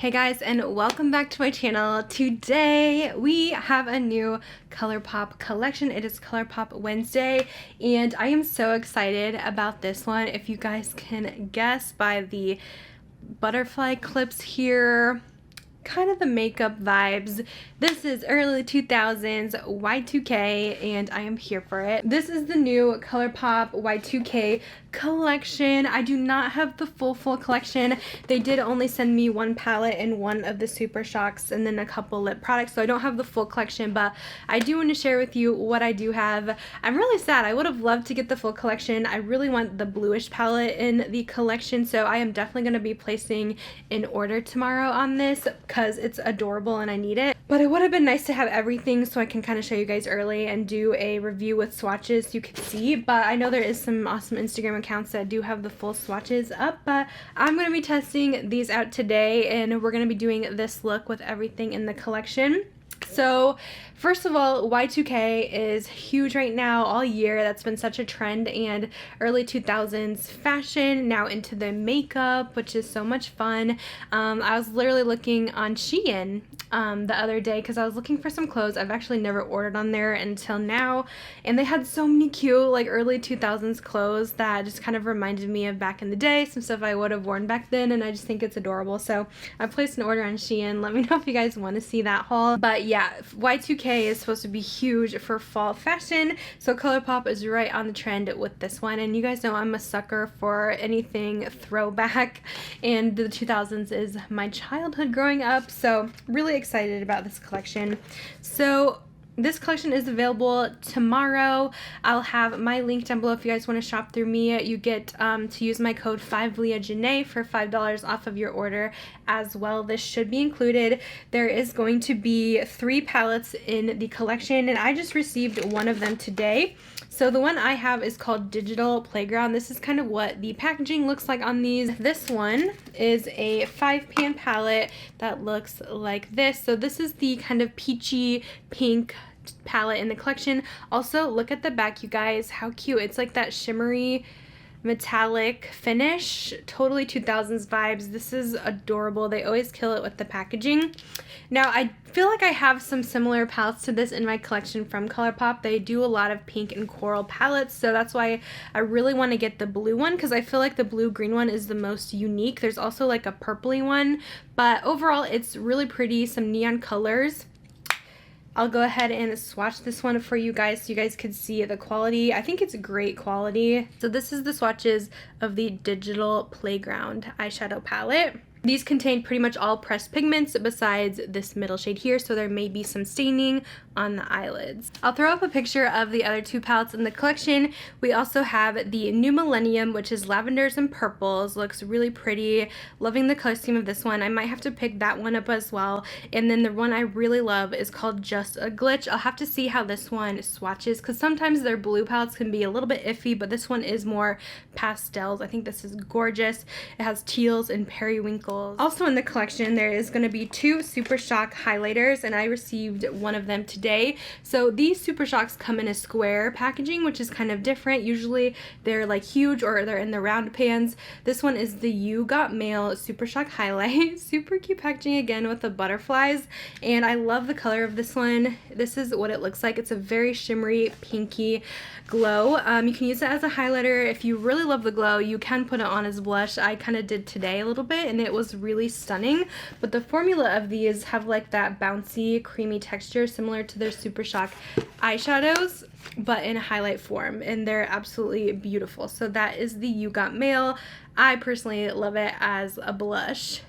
Hey guys, and welcome back to my channel. Today we have a new Colourpop collection. It is Colourpop Wednesday and I am so excited about this one. If you guys can guess by the butterfly clips here, kind of the makeup vibes. This is early 2000s Y2K and I am here for it. This is the new Colourpop Y2K collection. I do not have the full collection. They did only send me one palette and one of the Super Shocks and then a couple lip products, so I don't have the full collection, but I do want to share with you what I do have. I'm really sad. I would have loved to get the full collection. I really want the bluish palette in the collection, so I am definitely going to be placing an order tomorrow on this because it's adorable and I need it. But it would have been nice to have everything so I can kind of show you guys early and do a review with swatches so you could see. But I know there is some awesome Instagram accounts that do have the full swatches up, but I'm going to be testing these out today and we're going to be doing this look with everything in the collection. So first of all, Y2K is huge right now, all year. That's been such a trend, and early 2000s fashion, now into the makeup, which is so much fun. I was literally looking on Shein the other day because I was looking for some clothes. I've actually never ordered on there until now, and they had so many cute like early 2000s clothes that just kind of reminded me of back in the day, some stuff I would have worn back then, and I just think it's adorable. So I placed an order on Shein. Let me know if you guys want to see that haul. But yeah, Y2K is supposed to be huge for fall fashion, so Colourpop is right on the trend with this one. And you guys know I'm a sucker for anything throwback, and the 2000s is my childhood growing up, so really excited about this collection. So this collection is available tomorrow. I'll have my link down below if you guys want to shop through me. You get to use my code 5LeahJanae for $5 off of your order as well. This should be included. There is going to be 3 palettes in the collection, and I just received one of them today. So the one I have is called Digital Playground. This is kind of what the packaging looks like on these. This one is a 5-pan palette that looks like this. So this is the kind of peachy pink palette in the collection. Also, look at the back, you guys. How cute. It's like that shimmery metallic finish, totally 2000s vibes. This is adorable. They always kill it with the packaging. Now I feel like I have some similar palettes to this in my collection from Colourpop. They do a lot of pink and coral palettes, so that's why I really want to get the blue one, because I feel like the blue green one is the most unique. There's also like a purpley one, but overall it's really pretty. Some neon colors. I'll go ahead and swatch this one for you guys so you guys could see the quality. I think it's great quality. So this is the swatches of the Digital Playground eyeshadow palette. These contain pretty much all pressed pigments besides this middle shade here, so there may be some staining on the eyelids. I'll throw up a picture of the other 2 palettes in the collection. We also have the New Millennium, which is lavenders and purples. Looks really pretty. Loving the color scheme of this one. I might have to pick that one up as well. And then the one I really love is called Just a Glitch. I'll have to see how this one swatches, because sometimes their blue palettes can be a little bit iffy, but this one is more pastels. I think this is gorgeous. It has teals and periwinkles. Also in the collection, there is going to be 2 Super Shock highlighters, and I received one of them today. So these Super Shocks come in a square packaging, which is kind of different. Usually they're like huge or they're in the round pans. This one is the You Got Mail Super Shock highlight. Super cute packaging again with the butterflies, and I love the color of this one. This is what it looks like. It's a very shimmery pinky glow. You can use it as a highlighter. If you really love the glow, you can put it on as blush. I kind of did today a little bit, and it was really stunning. But the formula of these have like that bouncy creamy texture similar to their Super Shock eyeshadows, but in a highlight form, and they're absolutely beautiful. So that is the You Got Mail. I personally love it as a blush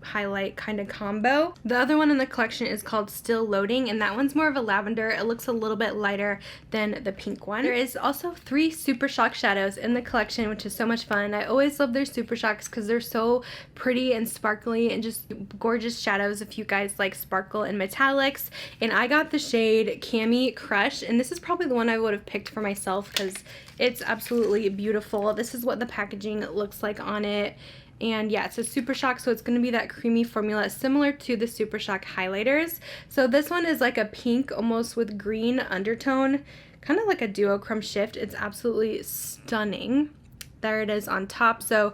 highlight kind of combo. The other one in the collection is called Still Loading, and that one's more of a lavender. It looks a little bit lighter than the pink one. There is also 3 Super Shock shadows in the collection, which is so much fun. I always love their Super Shocks because they're so pretty and sparkly and just gorgeous shadows if you guys like sparkle and metallics. And I got the shade CAMI Crush, and this is probably the one I would have picked for myself because it's absolutely beautiful. This is what the packaging looks like on it. And yeah, it's a Super Shock, so it's going to be that creamy formula similar to the Super Shock highlighters. So this one is like a pink almost with green undertone, kind of like a duochrome shift. It's absolutely stunning. there it is on top. So,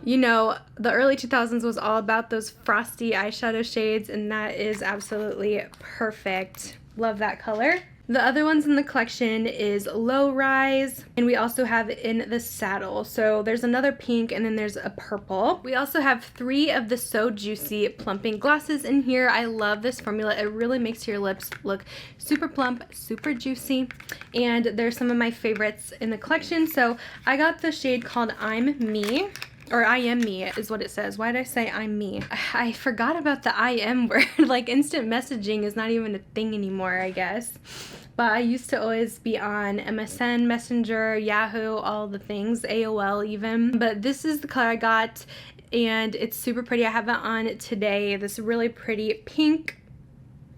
you know, the early 2000s was all about those frosty eyeshadow shades, and that is absolutely perfect. Love that color. The other ones in the collection is Low Rise, and we also have In the Saddle. So there's another pink, and then there's a purple. We also have 3 of the So Juicy plumping glosses in here. I love this formula. It really makes your lips look super plump, super juicy, and they're some of my favorites in the collection. So I got the shade called I'm Me. Or I am me is what it says. Why did I say I'm me? I forgot about the I am word. Like, instant messaging is not even a thing anymore, I guess. But I used to always be on MSN, Messenger, Yahoo, all the things, AOL even. But this is the color I got, and it's super pretty. I have it on today. This really pretty pink.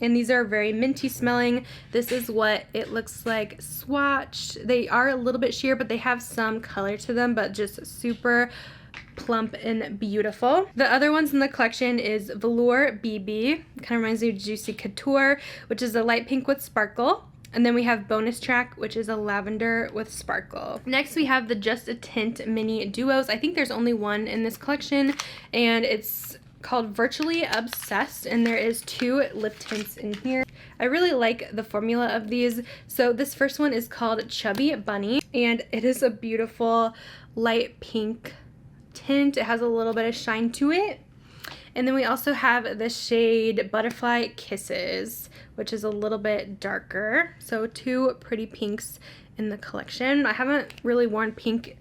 And these are very minty smelling. This is what it looks like swatched. They are a little bit sheer, but they have some color to them, but just super plump and beautiful. The other ones in the collection is Velour BB. Kind of reminds me of Juicy Couture, which is a light pink with sparkle. And then we have Bonus Track, which is a lavender with sparkle. Next we have the Just a Tint mini duos. I think there's only one in this collection, and it's called Virtually Obsessed, and there is 2 lip tints in here. I really like the formula of these. So this first one is called Chubby Bunny, and it is a beautiful light pink tint. It has a little bit of shine to it. And then we also have the shade Butterfly Kisses, which is a little bit darker. So 2 pretty pinks in the collection. I haven't really worn pink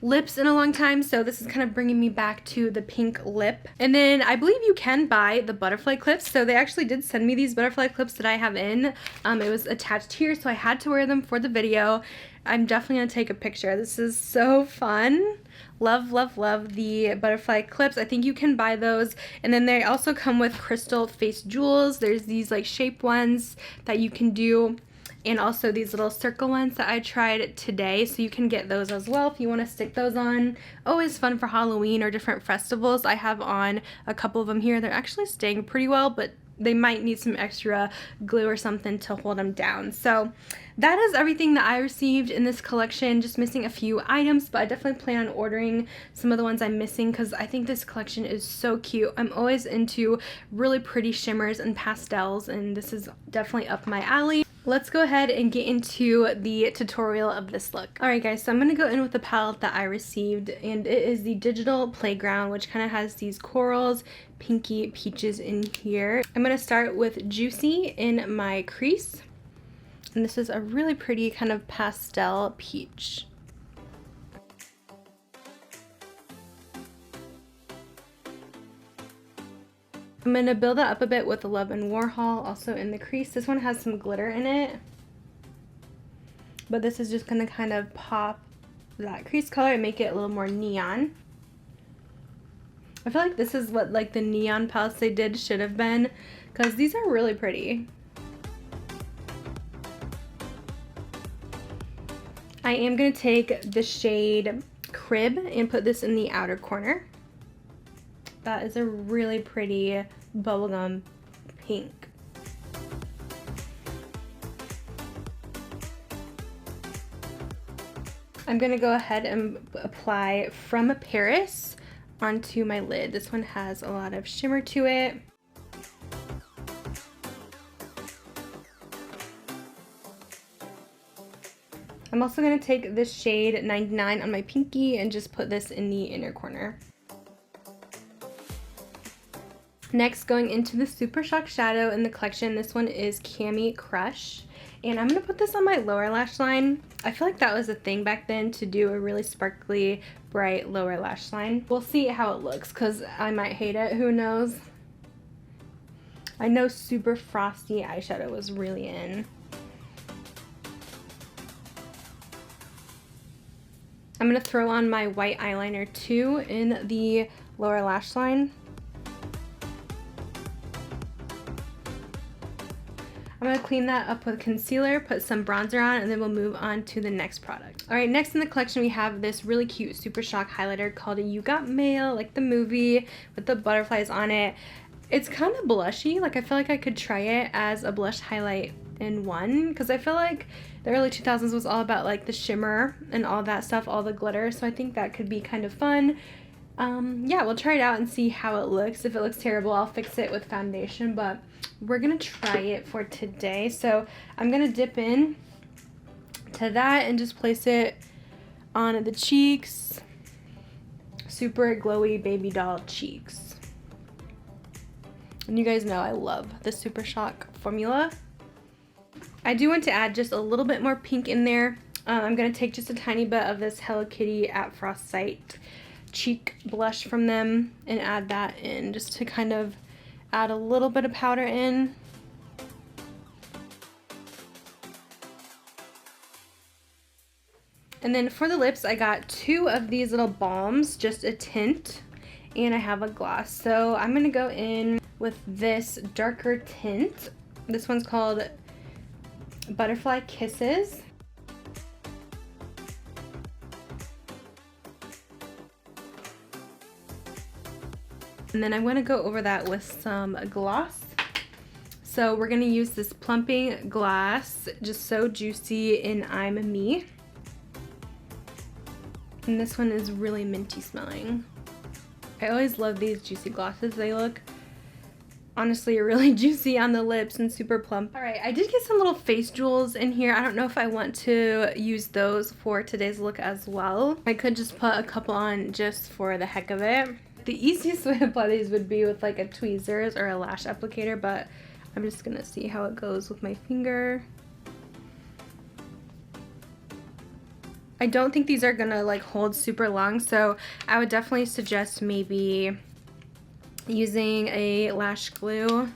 lips in a long time, so this is kind of bringing me back to the pink lip. And then I believe you can buy the butterfly clips, so they actually did send me these butterfly clips that I have in. It was attached here, so I had to wear them for the video. I'm definitely gonna take a picture. This is so fun. Love, love, love the butterfly clips. I think you can buy those. And then they also come with crystal face jewels. There's these like shape ones that you can do, and also these little circle ones that I tried today, so you can get those as well if you want to stick those on. Always fun for Halloween or different festivals. I have on a couple of them here. They're actually staying pretty well, but they might need some extra glue or something to hold them down. So that is everything that I received in this collection, just missing a few items, but I definitely plan on ordering some of the ones I'm missing because I think this collection is so cute. I'm always into really pretty shimmers and pastels, and this is definitely up my alley. Let's go ahead and get into the tutorial of this look. Alright guys, so I'm going to go in with the palette that I received, and it is the Digital Playground, which kind of has these corals, pinky peaches in here. I'm going to start with Juicy in my crease, and this is a really pretty kind of pastel peach. I'm going to build that up a bit with Love and Warhol, also in the crease. This one has some glitter in it, but this is just going to kind of pop that crease color and make it a little more neon. I feel like this is what like the neon palettes they did should have been, because these are really pretty. I am going to take the shade Crib and put this in the outer corner. That is a really pretty bubblegum pink. I'm going to go ahead and apply From Paris onto my lid. This one has a lot of shimmer to it. I'm also going to take this shade 99 on my pinky and just put this in the inner corner. Next, going into the Super Shock Shadow in the collection, this one is CAMI Crush. And I'm going to put this on my lower lash line. I feel like that was a thing back then, to do a really sparkly, bright lower lash line. We'll see how it looks because I might hate it. Who knows? I know super frosty eyeshadow was really in. I'm going to throw on my white eyeliner too in the lower lash line. I'm going to clean that up with concealer, put some bronzer on, and then we'll move on to the next product. Alright, next in the collection we have this really cute Super Shock highlighter called You Got Mail, like the movie, with the butterflies on it. It's kind of blushy, like I feel like I could try it as a blush highlight in one, because I feel like the early 2000s was all about like the shimmer and all that stuff, all the glitter, so I think that could be kind of fun. Yeah, we'll try it out and see how it looks. If it looks terrible, I'll fix it with foundation, but we're gonna try it for today. So I'm gonna dip in to that and just place it on the cheeks. Super glowy baby doll cheeks. And you guys know I love the Super Shock formula. I do want to add just a little bit more pink in there. I'm gonna take just a tiny bit of this Hello Kitty at Frost Sight cheek blush from them and add that in, just to kind of add a little bit of powder in. And then for the lips, I got 2 of these little balms, just a tint, and I have a gloss. So I'm gonna go in with this darker tint. This one's called Butterfly Kisses. And then I'm going to go over that with some gloss. So we're going to use this plumping gloss, just so juicy in I'm Me. And this one is really minty smelling. I always love these juicy glosses. They look honestly really juicy on the lips and super plump. Alright, I did get some little face jewels in here. I don't know if I want to use those for today's look as well. I could just put a couple on just for the heck of it. The easiest way to apply these would be with like a tweezers or a lash applicator, but I'm just gonna see how it goes with my finger. I don't think these are gonna like hold super long, so I would definitely suggest maybe using a lash glue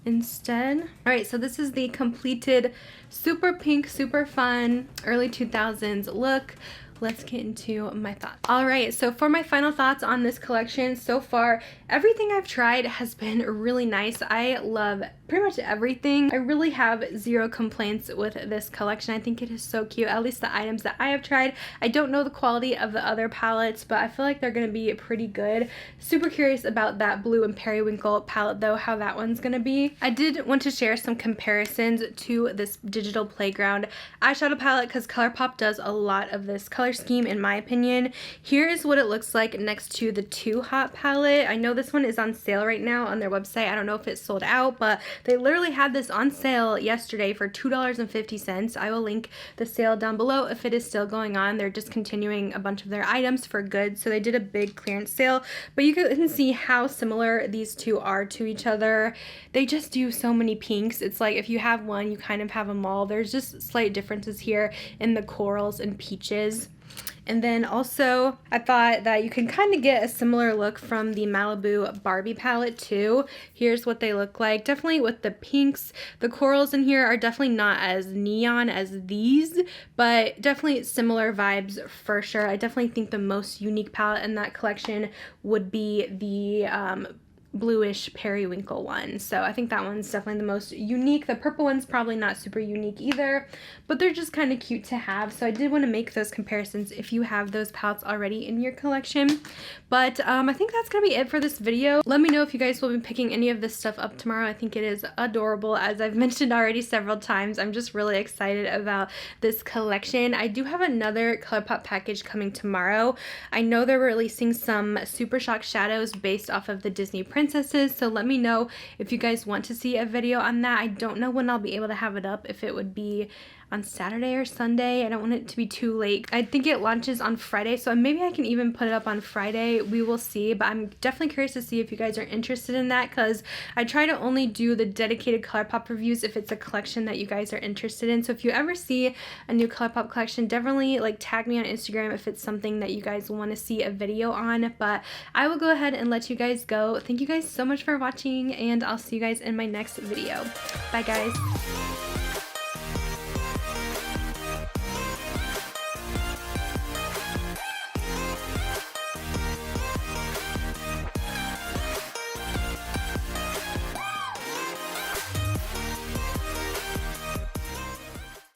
instead. Alright, so this is the completed super pink, super fun early 2000s look. Let's get into my thoughts. Alright, so for my final thoughts on this collection, so far, everything I've tried has been really nice. I love pretty much everything. I really have zero complaints with this collection. I think it is so cute, at least the items that I have tried. I don't know the quality of the other palettes, but I feel like they're going to be pretty good. Super curious about that blue and periwinkle palette though, how that one's going to be. I did want to share some comparisons to this Digital Playground eyeshadow palette because Colourpop does a lot of this color scheme in my opinion. Here is what it looks like next to the Too Hot palette. I know this one is on sale right now on their website. I don't know if it's sold out, but they literally had this on sale yesterday for $2.50. I will link the sale down below if it is still going on. They're discontinuing a bunch of their items for good, so they did a big clearance sale, but you can see how similar these two are to each other. They just do so many pinks. It's like if you have one, you kind of have them all. There's just slight differences here in the corals and peaches. And then also, I thought that you can kind of get a similar look from the Malibu Barbie palette too. Here's what they look like. Definitely with the pinks. The corals in here are definitely not as neon as these, but definitely similar vibes for sure. I definitely think the most unique palette in that collection would be the bluish periwinkle one. So I think that one's definitely the most unique. The purple one's probably not super unique either, but they're just kind of cute to have. So I did want to make those comparisons if you have those palettes already in your collection. But I think that's gonna be it for this video. Let me know if you guys will be picking any of this stuff up tomorrow. I think it is adorable, as I've mentioned already several times. I'm just really excited about this collection. I do have another Colourpop package coming tomorrow. I know they're releasing some Super Shock shadows based off of the Disney princesses, so let me know if you guys want to see a video on that. I don't know when I'll be able to have it up, if it would be on Saturday or Sunday. I don't want it to be too late. I think it launches on Friday, so maybe I can even put it up on Friday. We will see, but I'm definitely curious to see if you guys are interested in that, because I try to only do the dedicated Colourpop reviews if it's a collection that you guys are interested in. So if you ever see a new Colourpop collection, definitely like tag me on Instagram if it's something that you guys want to see a video on. But I will go ahead and let you guys go. Thank you guys so much for watching, and I'll see you guys in my next video. Bye guys.